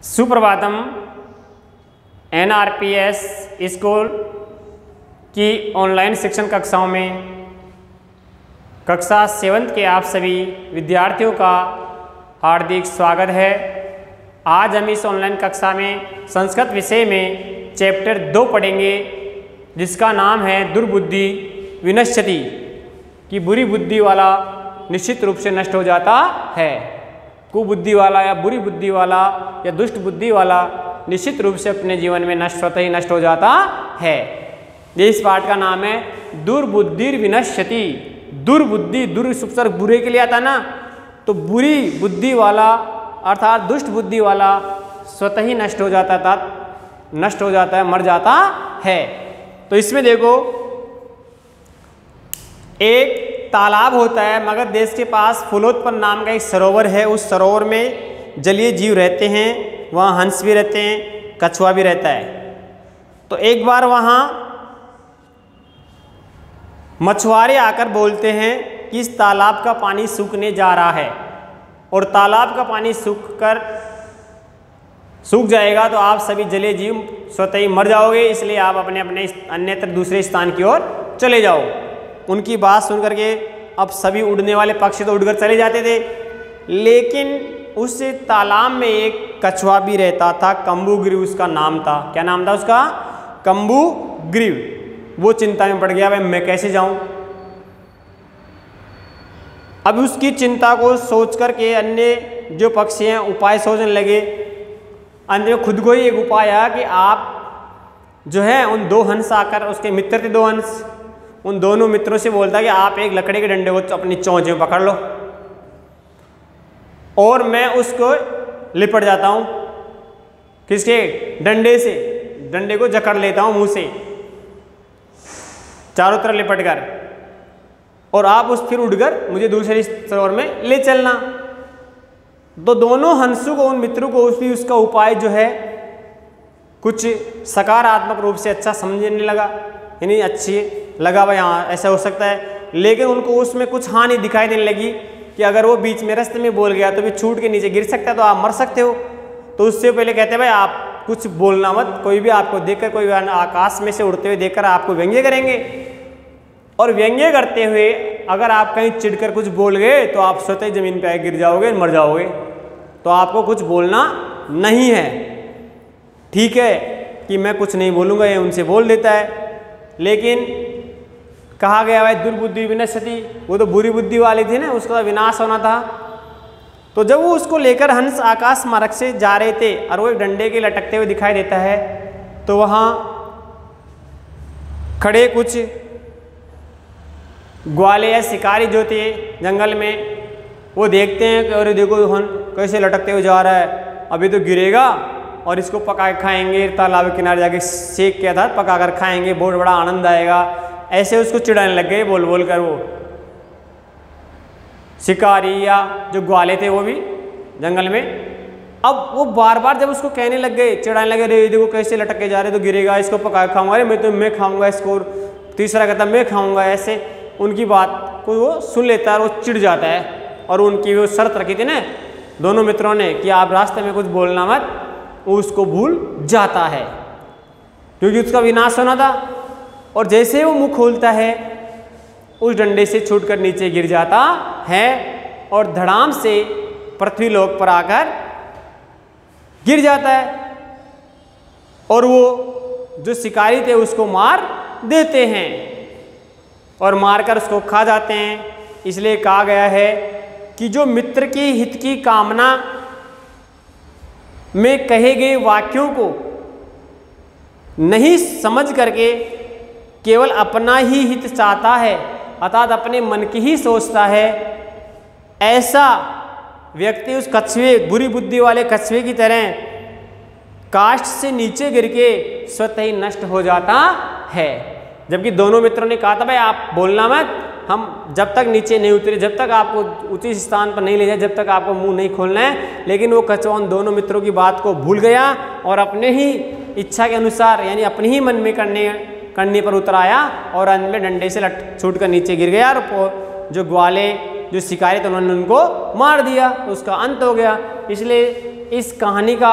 Suprabhatam. NRPS school की online शिक्षण कक्षाओं में कक्षा 7 के आप सभी विद्यार्थियों का हार्दिक स्वागत है। आज हम इस ऑनलाइन कक्षा में संस्कृत विषय में चैप्टर 2 पढ़ेंगे, जिसका नाम है दुर्बुद्धि विनश्यति, कि बुरी बुद्धि वाला निश्चित रूप से नष्ट हो जाता है। कुबुद्धि वाला या बुरी बुद्धि वाला या दुष्ट बुद्धि वाला निश्चित रूप से अपने जीवन में नष्ट होता ही नष्ट हो जाता है। ये इस पाठ का नाम है दुर्बुद्धि विनश्यति। दुर्बुद्धि, दुर उपसर्ग बुरे के लिए आता ना, तो बुरी बुद्धि वाला अर्थात दुष्ट बुद्धि वाला स्वतः ही नष्ट हो जाता है, मर जाता है। तो इसमें देखो, एक तालाब होता है, मगध देश के पास फुलोत्पन्न नाम का एक सरोवर है। उस सरोवर में जलीय जीव रहते हैं, वहाँ हंस भी रहते हैं, कछुआ भी रहता है। तो एक बार वहाँ मछुआरे आकर बोलते हैं कि इस तालाब का पानी सूखने जा रहा है और तालाब का पानी सूख जाएगा तो आप सभी जलीय जीव स्वतः ही मर जाओगे, इसलिए आप अपने अपने अन्यत्र दूसरे स्थान की ओर चले जाओ। उनकी बात सुन करके अब सभी उड़ने वाले पक्षी तो उड़कर चले जाते थे, लेकिन उस तालाब में एक कछुआ भी रहता था। कम्बुग्रीव उसका नाम था। क्या नाम था उसका? कम्बुग्रीव। वो चिंता में पड़ गया, भाई मैं कैसे जाऊं। अब उसकी चिंता को सोच करके अन्य जो पक्षी हैं उपाय सोचने लगे। अंत में खुद को ही एक उपाय आया कि आप जो है उन दो हंस आकर, उसके मित्र थे दो हंस, उन दोनों मित्रों से बोलता कि आप एक लकड़ी के डंडे को अपनी चोंच में पकड़ लो और मैं उसको लिपट जाता हूं। किसके? डंडे से। डंडे को जकड़ लेता हूं मुंह से चारों तरफ लिपट कर, और आप उस फिर उड़कर मुझे दूसरे सरोवर में ले चलना। तो दोनों हंसों को, उन मित्रों को उसका उपाय जो है कुछ सकारात्मक रूप से अच्छा समझने लगा, यानी अच्छी लगा, भाई हाँ ऐसा हो सकता है। लेकिन उनको उसमें कुछ हानि दिखाई देने लगी कि अगर वो बीच में रास्ते में बोल गया तो भी छूट के नीचे गिर सकता है, तो आप मर सकते हो। तो उससे पहले कहते हैं भाई आप कुछ बोलना मत, कोई भी आपको देखकर, कोई आकाश में से उड़ते हुए देखकर आपको व्यंग्य करेंगे, और व्यंग्य करते हुए अगर आप कहीं चिढ़कर कुछ बोल गए तो आप स्वतः जमीन पर गिर जाओगे, मर जाओगे। तो आपको कुछ बोलना नहीं है। ठीक है कि मैं कुछ नहीं बोलूँगा, ये उनसे बोल देता है। लेकिन कहा गया भाई दुर्बुद्धि विनश्यति, वो तो बुरी बुद्धि वाले थे ना, उसका विनाश होना था। तो जब वो उसको लेकर हंस आकाश मार्ग से जा रहे थे और वो एक डंडे के लटकते हुए दिखाई देता है, तो वहाँ खड़े कुछ ग्वाले या शिकारी जो थे जंगल में, वो देखते हैं कि अरे देखो हन कैसे लटकते हुए जा रहा है, अभी तो गिरेगा और इसको पका के खाएंगे, तालाब के किनारे जाके सेक के था पका कर खाएंगे, बहुत बड़ा आनंद आएगा। ऐसे उसको चिढ़ाने लग गए बोल बोल कर वो शिकारी या जो ग्वाले थे वो भी जंगल में। अब वो बार बार जब उसको कहने लग गए, चिढ़ाने लगे, अरे देखो कैसे लटक के जा रहे, तो गिरेगा, इसको पका के खाऊंगा, अरे मैं खाऊंगा इसको, तीसरा कहता मैं खाऊंगा। ऐसे उनकी बात को वो सुन लेता है और वो चिढ़ जाता है। और उनकी वो शर्त रखी थी ना दोनों मित्रों ने कि आप रास्ते में कुछ बोलना मत, वो उसको भूल जाता है क्योंकि उसका विनाश होना था। और जैसे वो मुंह खोलता है उस डंडे से छूटकर नीचे गिर जाता है और धड़ाम से पृथ्वी लोक पर आकर गिर जाता है, और वो जो शिकारी थे उसको मार देते हैं और मारकर उसको खा जाते हैं। इसलिए कहा गया है कि जो मित्र की हित की कामना में कहे गए वाक्यों को नहीं समझ करके केवल अपना ही हित चाहता है, अर्थात अपने मन की ही सोचता है, ऐसा व्यक्ति उस कछुए, बुरी बुद्धि वाले कछुए की तरह काष्ठ से नीचे गिर के स्वतः ही नष्ट हो जाता है। जबकि दोनों मित्रों ने कहा था भाई आप बोलना मत, हम जब तक नीचे नहीं उतरे, जब तक आपको उचित स्थान पर नहीं ले जाए, जब तक आपको मुंह नहीं खोलना है। लेकिन वो कछुआ उन दोनों मित्रों की बात को भूल गया और अपने ही इच्छा के अनुसार, यानी अपने ही मन में करने पर उतर आया और अंत में डंडे से छूट कर नीचे गिर गया। और जो ग्वाले, जो शिकारी थे, उन्होंने उनको मार दिया, उसका अंत हो गया। इसलिए इस कहानी का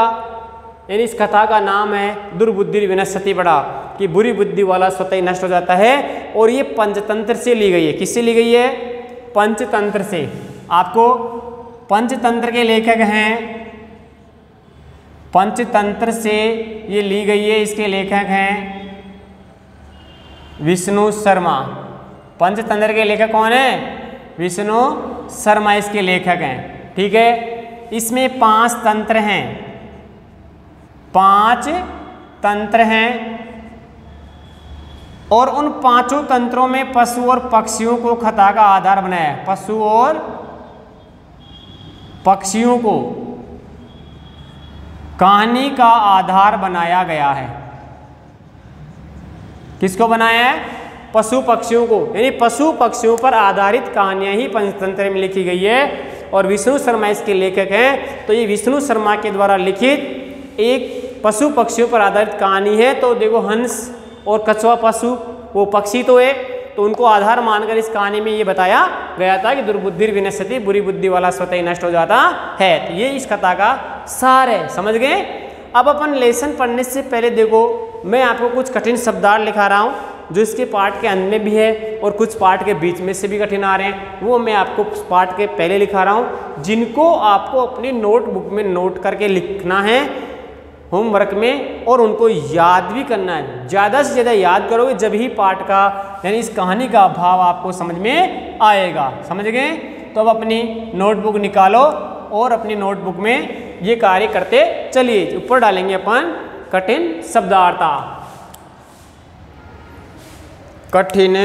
यानी इस कथा का नाम है दुर्बुद्धि विनश्यति पड़ा, कि बुरी बुद्धि वाला स्वतः ही नष्ट हो जाता है। और ये पंचतंत्र से ली गई है। किससे ली गई है? पंचतंत्र से। आपको पंचतंत्र के लेखक हैं, पंचतंत्र से ये ली गई है। इसके लेखक हैं विष्णु शर्मा। पंचतंत्र के लेखक कौन है? विष्णु शर्मा इसके लेखक हैं। ठीक है, इसमें 5 तंत्र हैं, 5 तंत्र हैं। और उन 5 तंत्रों में पशु और पक्षियों को कथा का आधार बनाया है। पशु और पक्षियों को कहानी का आधार बनाया गया है। किसको बनाया है? पशु पक्षियों को, यानी पशु पक्षियों पर आधारित कहानियां ही पंचतंत्र में लिखी गई है। और विष्णु शर्मा इसके लेखक हैं। तो ये विष्णु शर्मा के द्वारा लिखित एक पशु पक्षियों पर आधारित कहानी है। तो देखो, हंस और कछुआ पशु, वो पक्षी तो है, तो उनको आधार मानकर इस कहानी में ये बताया गया था कि दुर्बुद्धि विनश्यति, बुरी बुद्धि वाला स्वतः ही नष्ट हो जाता है। तो ये इस कथा का सार है। समझ गए? अब अपन लेसन पढ़ने से पहले देखो, मैं आपको कुछ कठिन शब्दार्थ लिखा रहा हूँ, जो इसके पाठ के अंत में भी है और कुछ पाठ के बीच में से भी कठिन आ रहे हैं। वो मैं आपको पाठ के पहले लिखा रहा हूँ, जिनको आपको अपनी नोटबुक में नोट करके लिखना है होमवर्क में, और उनको याद भी करना है। ज़्यादा से ज़्यादा याद करोगे जब ही पाठ का, यानी इस कहानी का भाव आपको समझ में आएगा। समझ गए? तो अब अपनी नोटबुक निकालो और अपनी नोटबुक में ये कार्य करते चलिए। ऊपर डालेंगे अपन कठिन शब्दार्थ। कठिन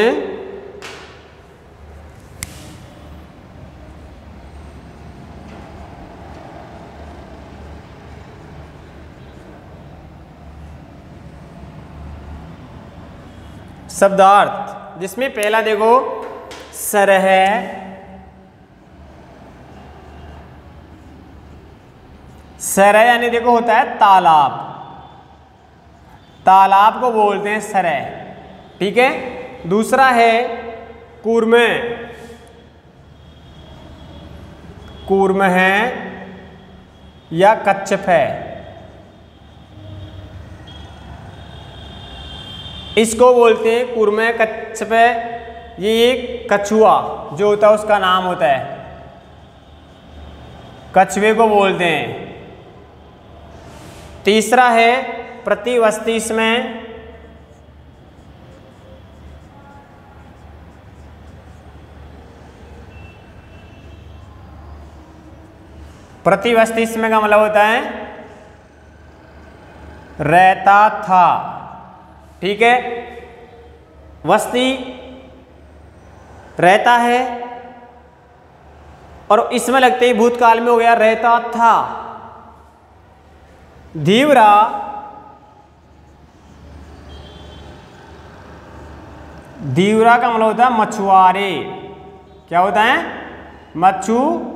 शब्दार्थ, जिसमें पहला देखो सरह, सरह यानी देखो होता है तालाब, तालाब को बोलते हैं सरह। ठीक है। दूसरा है कूर्म, कूर्म है या कच्छप है, इसको बोलते हैं कूर्म कच्छप। ये एक कछुआ जो होता है उसका नाम होता है, कछुए को बोलते हैं। तीसरा है प्रतिवस्ती, इसमें प्रतिवस्ती इसमें का मतलब होता है रहता था। ठीक है। वस्ती रहता है, और इसमें लगते ही भूतकाल में हो गया रहता था। धीवरा धीवरा का मतलब होता है मछुआरे। क्या होता है? मछुआरे।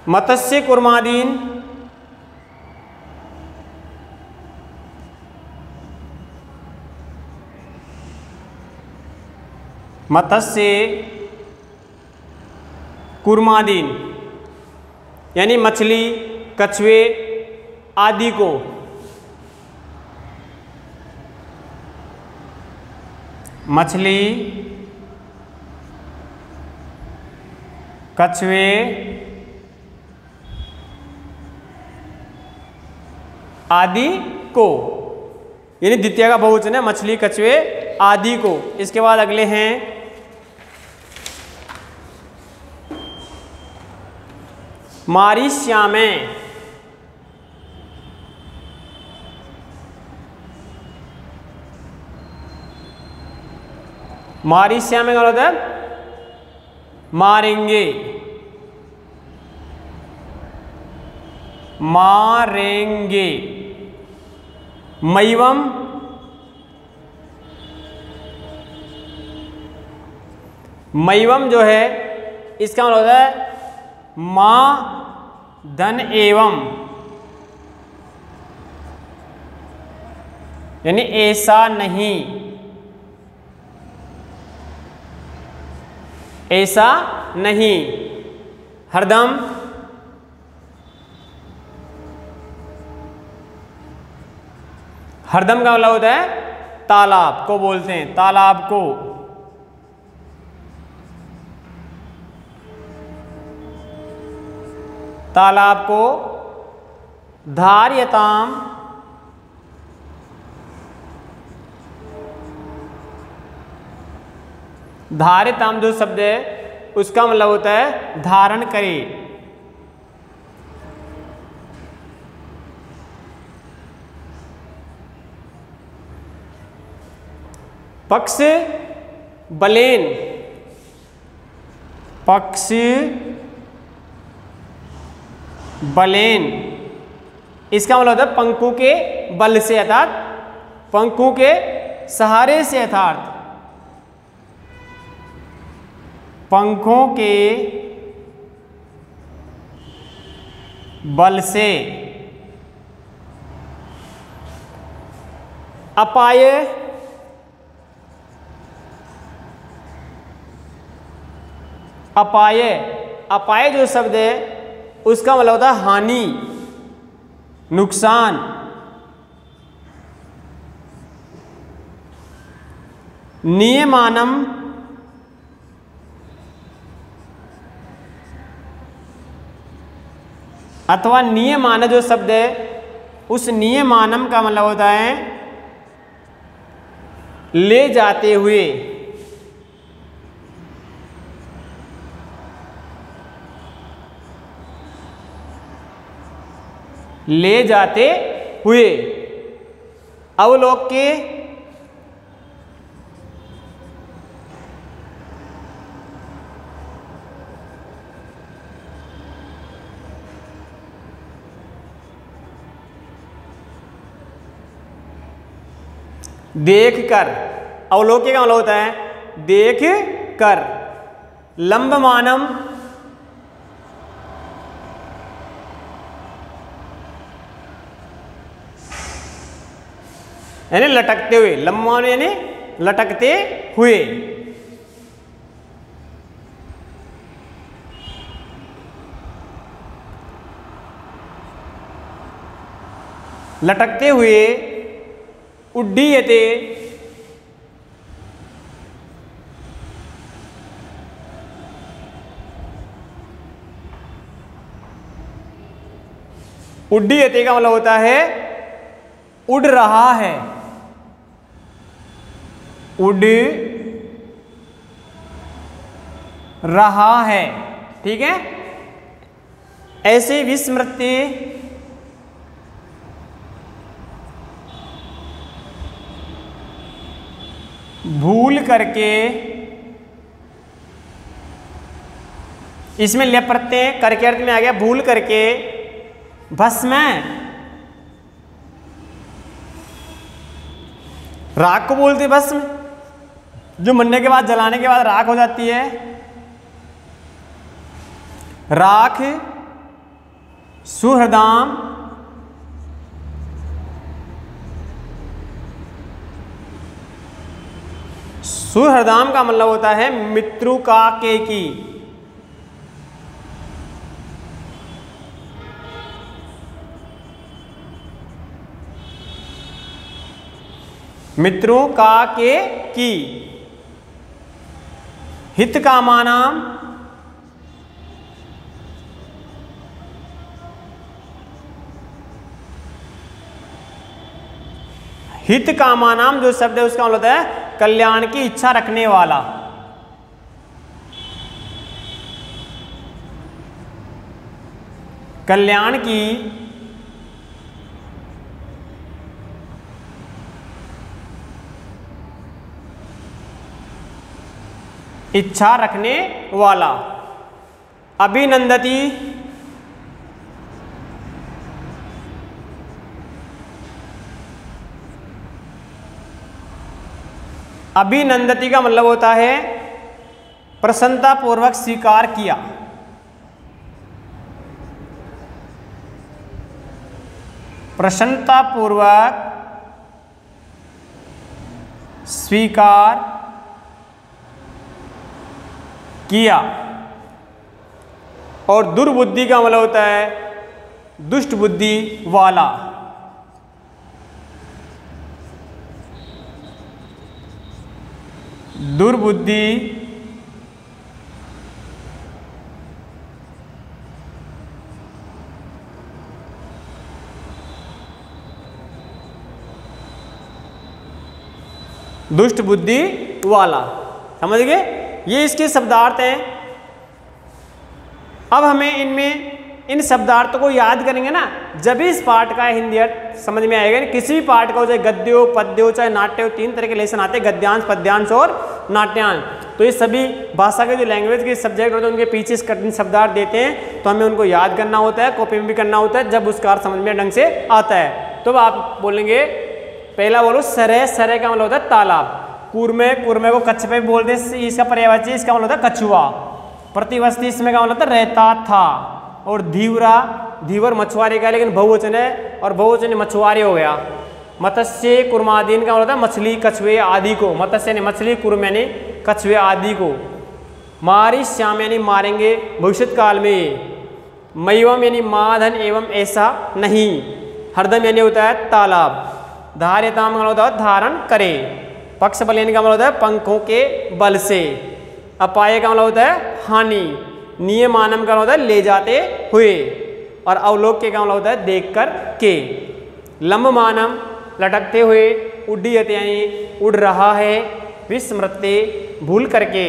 मत्स्य कुर्मादीन, मत्स्य कुर्मादीन यानी मछली, कछुए आदि को। मछली, कछुए आदि को, यानी द्वितीय का बहुवचन है, मछली, कछुए आदि को। इसके बाद अगले हैं मारीश्यामे, मारीश्यामे का मतलब मारेंगे, मारेंगे। मैवम, मैवम जो है इसका मतलब होता है मां धन एवं, यानी ऐसा नहीं। ऐसा नहीं। हरदम, हरदम का मतलब होता है तालाब को बोलते हैं, तालाब को। तालाब को धार्यताम, धार्यताम जो शब्द है उसका मतलब होता है धारण करे। पक्ष बलेन, पक्ष बलेन, इसका मतलब होता है पंखों के बल से, अर्थात पंखों के सहारे से, अर्थात पंखों के बल से। अपाय, अपाय, अपाय जो शब्द है उसका मतलब होता है हानि, नुकसान। नियमानम, अथवा नियमान जो शब्द है उस नियमानम का मतलब होता है ले जाते हुए। ले जाते हुए। अवलोक्य, देख कर, अवलोक्य का मतलब होता है देख कर। लंबमानम, यानी लटकते हुए, लंबमान यानी लटकते हुए। लटकते हुए। उड्डीयते, उड्डीयते का मतलब होता है उड़ रहा है, उड़ रहा है, ठीक है। ऐसे विस्मृति, भूल करके, इसमें ले प्रत्यय करके अर्थ में आ गया भूल करके। भस्म, राख को बोलते भस्म, जो मरने के बाद, जलाने के बाद राख हो जाती है। राख, सुहृदाम, सुहृदाम का मतलब होता है मित्रुका के की। मित्रों का के की। हित कामानाम, हित कामानाम जो शब्द है उसका मतलब होता है कल्याण की इच्छा रखने वाला। कल्याण की इच्छा रखने वाला। अभिनंदती, अभिनंदती का मतलब होता है प्रसन्नता पूर्वक स्वीकार किया। प्रसन्नता पूर्वक स्वीकार किया। और दुर्बुद्धि का मतलब होता है दुष्ट बुद्धि वाला। दुर्बुद्धि दुष्ट बुद्धि वाला, समझ गए? ये इसके शब्दार्थ हैं। अब हमें इनमें इन शब्दार्थों को याद करेंगे ना, जब इस पाठ का हिंदी अर्थ समझ में आएगा। किसी भी पाठ का हो, चाहे गद्य हो, पद्य हो, चाहे नाट्य हो, 3 तरह के लेसन आते हैं, गद्यांश, पद्यांश और नाट्यांश। तो ये सभी भाषा के जो लैंग्वेज के सब्जेक्ट होते हैं उनके पीछे इस कठिन शब्दार्थ देते हैं, तो हमें उनको याद करना होता है, कॉपी में भी करना होता है, जब उसका अर्थ समझ में ढंग से आता है। तो आप बोलेंगे, पहला बोलो सरे। सरे का मतलब होता है तालाब। कूर्मे, कूर्मे को कच्छ पे बोलते हैं, इसका पर्यायवाची, इसका मतलब होता है कछुआ। प्रतिवस्ती, इसमें का मतलब होता है रहता था। और धीवरा, धीवर मछुआरे का, लेकिन बहुवचन है और बहुवचन मछुआरे हो गया। मत्स्य कुर्मादीन का मतलब होता है मछली, कछुए आदि को। मत्स्य यानी मछली, कुर्म यानी कछुए आदि को। मारी श्याम यानी मारेंगे भविष्य काल में। मयवम यानी माधन एवं ऐसा नहीं। हरदम यानी होता है तालाब। धार्यताम का मतलब होता है धारण करे। पक्ष बलेन का मतलब होता है पंखों के बल से। अपाय का मतलब होता है हानि। नियमानम का मतलब होता है ले जाते हुए। और अवलोक्य का मतलब होता है देख कर के। लंबमानम लटकते हुए। उड्डीयते यानी उड़ रहा है। विस्मृते भूल करके।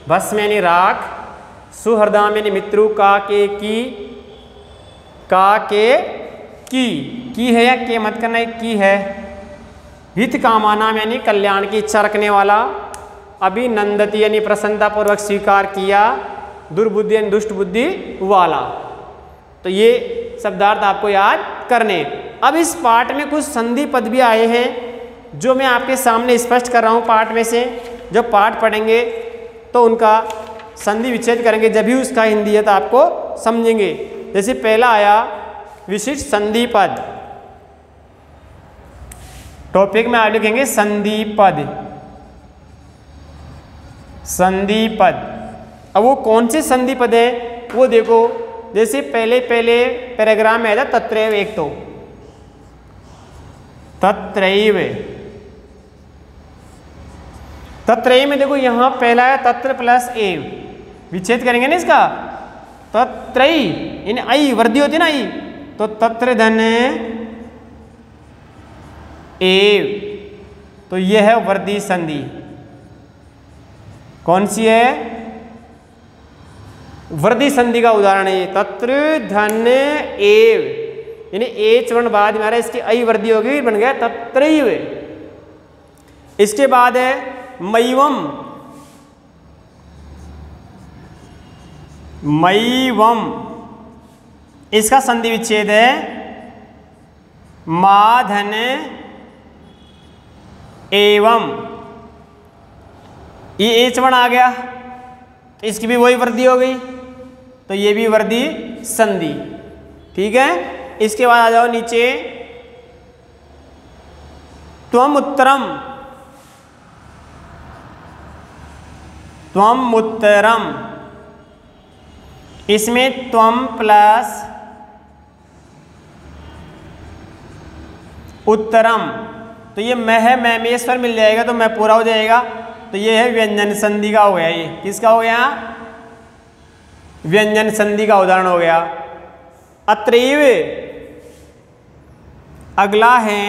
भस्म यानी राख। सुहृदाम यानी मित्रु। का के की। का के की है या के मत करना, की है। हित कामानाम यानी कल्याण की इच्छा रखने वाला। अभिनंदती यानी प्रसन्नतापूर्वक स्वीकार किया। दुर्बुद्धि यानी दुष्ट बुद्धि वाला। तो ये शब्दार्थ आपको याद करने। अब इस पाठ में कुछ संधि पद भी आए हैं जो मैं आपके सामने स्पष्ट कर रहा हूँ पाठ में से। जब पाठ पढ़ेंगे तो उनका संधि विच्छेद करेंगे, जब भी उसका हिंदी है तो आपको समझेंगे। जैसे पहला आया विशिष्ट संधि पद। टॉपिक में आप लिखेंगे संधि पद। संधि पद, अब वो कौन से संधि पद है वो देखो। जैसे पहले पैराग्राफ में आया था तत्रैव। एक तो तत्रैव, तत्रैव में देखो यहां पहला है तत्र प्लस एव। विच्छेद करेंगे ना इसका। तत्रई इन आई वर्दी होती है ना, आई, तो तत्र धन एव, तो यह है वर्दी संधि। कौन सी है? वर्दी संधि का उदाहरण है तत्र धन एव, यानी एच वर्ण बाद में आ रहा है, इसकी आई वर्दी होगी, बन गया तत्रैव। इसके बाद है मयवम। मयवम, इसका संधि विच्छेद है माधन एवं। ये एच वर्ण आ गया, इसकी भी वही वर्दी हो गई, तो ये भी वर्दी संधि। ठीक है। इसके बाद आ जाओ नीचे त्वम उत्तरम। त्वम उत्तरम, इसमें त्वम प्लस उत्तरम, तो ये मैमेश्वर मिल जाएगा तो मैं पूरा हो जाएगा। तो ये है व्यंजन संधि का हो गया। ये किसका हो गया? व्यंजन संधि का उदाहरण हो गया। अत्रैव, अगला है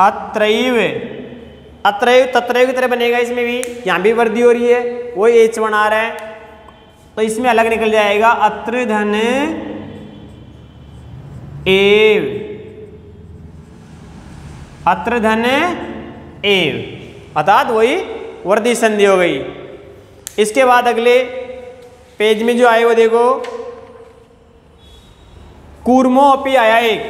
अत्रैव। अत्रैव तत्रैव की तरह बनेगा, इसमें भी यहां भी वर्दी हो रही है, वो एच वर्ण आ रहा है, तो इसमें अलग निकल जाएगा अत्र धन एव। अत्र धन एव, अर्थात वही वर्दी संधि हो गई। इसके बाद अगले पेज में जो आए वो देखो, कूर्मो अपि आया एक।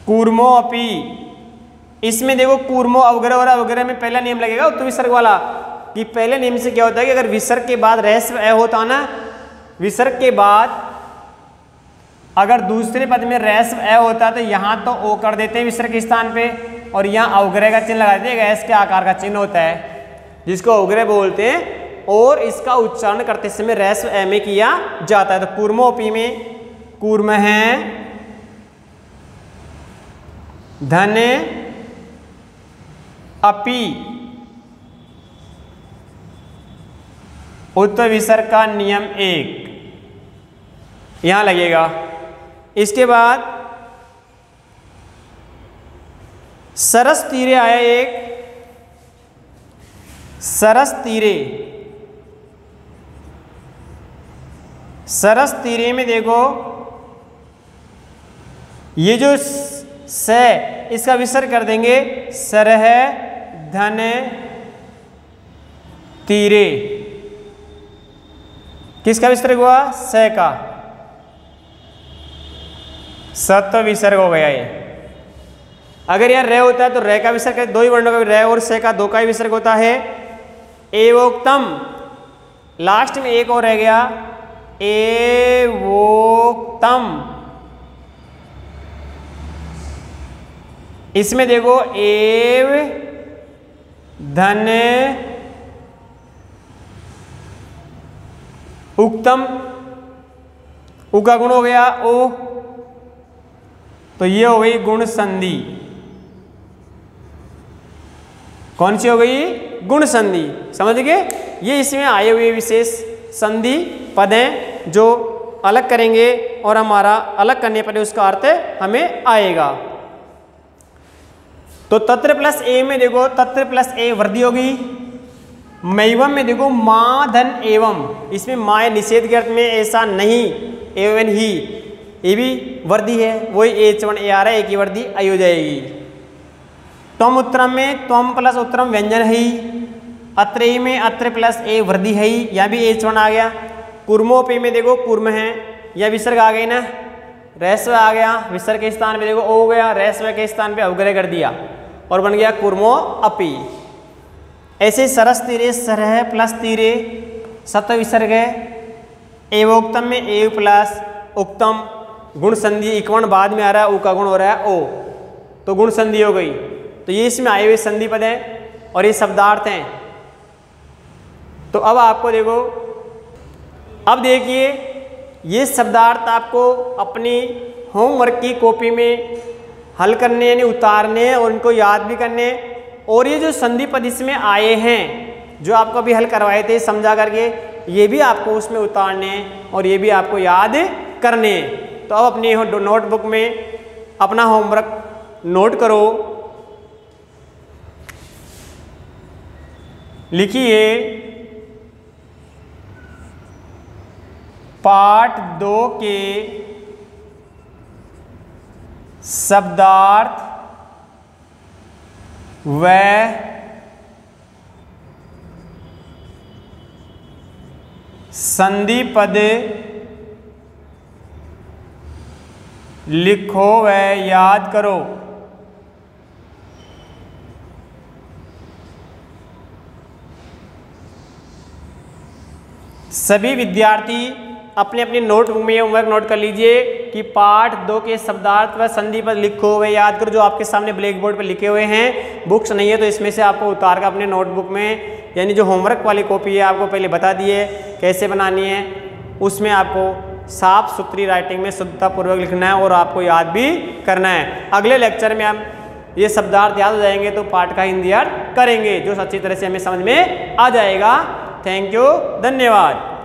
कूर्मो अपि, इसमें देखो कूर्मो अवग्रह और अवग्रह में पहला नियम लगेगा उत्तर विसर्ग वाला, कि पहले नियम से क्या होता है कि अगर विसर्ग के बाद रहस्य होता ना, विसर्ग के बाद अगर दूसरे पद में रेस्व ए होता तो यहाँ तो ओ कर देते हैं विसर्ग के स्थान पे, और यहाँ अवग्रह का चिन्ह लगा देते हैं। एस के आकार का चिन्ह होता है जिसको अवग्रह बोलते हैं, और इसका उच्चारण करते समय रेस्व ए में किया जाता है। तो कूर्मोपी में कूर्म है, धन अपी, उत्तर विसर्ग का नियम 1 यहां लगेगा। इसके बाद सरस तीरे आया एक, सरस तीरे, सरस तीरे में देखो ये जो स इसका विसर्ग कर देंगे, सरह धन तीरे, किसका विसर्ग हुआ? स का, सत्व विसर्ग हो गया ये। अगर यह रे होता है तो रे का विसर्ग, दो ही वर्णों का, रे और से का दो का ही विसर्ग होता है। एवोक्तम, लास्ट में एक और रह गया, एवोक्तम, इसमें देखो एव धन उक्तम, उ का गुण हो गया ओ, तो ये हो गई गुण संधि। कौन सी हो गई? गुण संधि। समझ गए? ये इसमें आए हुए विशेष संधि पद हैं जो अलग करेंगे और हमारा अलग करने पर उसका अर्थ हमें आएगा। तो तत्र प्लस ए में देखो, तत्र प्लस ए वृद्धि होगी। मैवम में देखो माँ धन एवं, इसमें माँ निषेध के अर्थ में ऐसा नहीं, एवं ही, ये भी वृद्धि है, वही एच1 ए आ रहा है, एक ही वृद्धि आई हो जाएगी। त्वम उत्तरम में त्वम प्लस उत्तरम व्यंजन है ही। अत्रेयी में अत्र प्लस ए वृद्धि है ही, यहाँ भी एच1 आ गया। कुर्मोपी में देखो कुर्म है, यह विसर्ग आ गई ना, रेस्व आ गया, विसर्ग के स्थान पे देखो ओ हो गया, रेस्व के स्थान पे अवग्रह कर दिया और बन गया कुर्मो अपी। ऐसे सरस तीरे, सरह प्लस तीरे, सत्व विसर्ग है। एवोक्तम में एव प्लस उक्तम, गुण संधि, इकवर्ण बाद में आ रहा है, उ का गुण हो रहा है ओ, तो गुण संधि हो गई। तो ये इसमें आए हुए संधि पद हैं और ये शब्दार्थ हैं। तो अब आपको देखो, अब देखिए ये शब्दार्थ आपको अपनी होमवर्क की कॉपी में हल करने यानी उतारने और उनको याद भी करने, और ये जो संधि पद इसमें आए हैं जो आपको अभी हल करवाए थे समझा करके, ये भी आपको उसमें उतारने और ये भी आपको याद करने। तो अब अपनी नोटबुक में अपना होमवर्क नोट करो, लिखिए पाठ 2 के शब्दार्थ व संधि पद लिखो व याद करो। सभी विद्यार्थी अपने अपने नोटबुक में होमवर्क नोट कर लीजिए कि पाठ 2 के शब्दार्थ व संधि पद लिखो व याद करो, जो आपके सामने ब्लैक बोर्ड पर लिखे हुए हैं। बुक्स नहीं है तो इसमें से आपको उतार कर अपने नोटबुक में, यानी जो होमवर्क वाली कॉपी है आपको पहले बता दिए कैसे बनानी है, उसमें आपको साफ सुथरी राइटिंग में शुद्धतापूर्वक लिखना है और आपको याद भी करना है। अगले लेक्चर में हम ये शब्दार्थ याद हो जाएंगे तो पाठ का हिंदी अर्थ करेंगे, जो अच्छी तरह से हमें समझ में आ जाएगा। थैंक यू, धन्यवाद।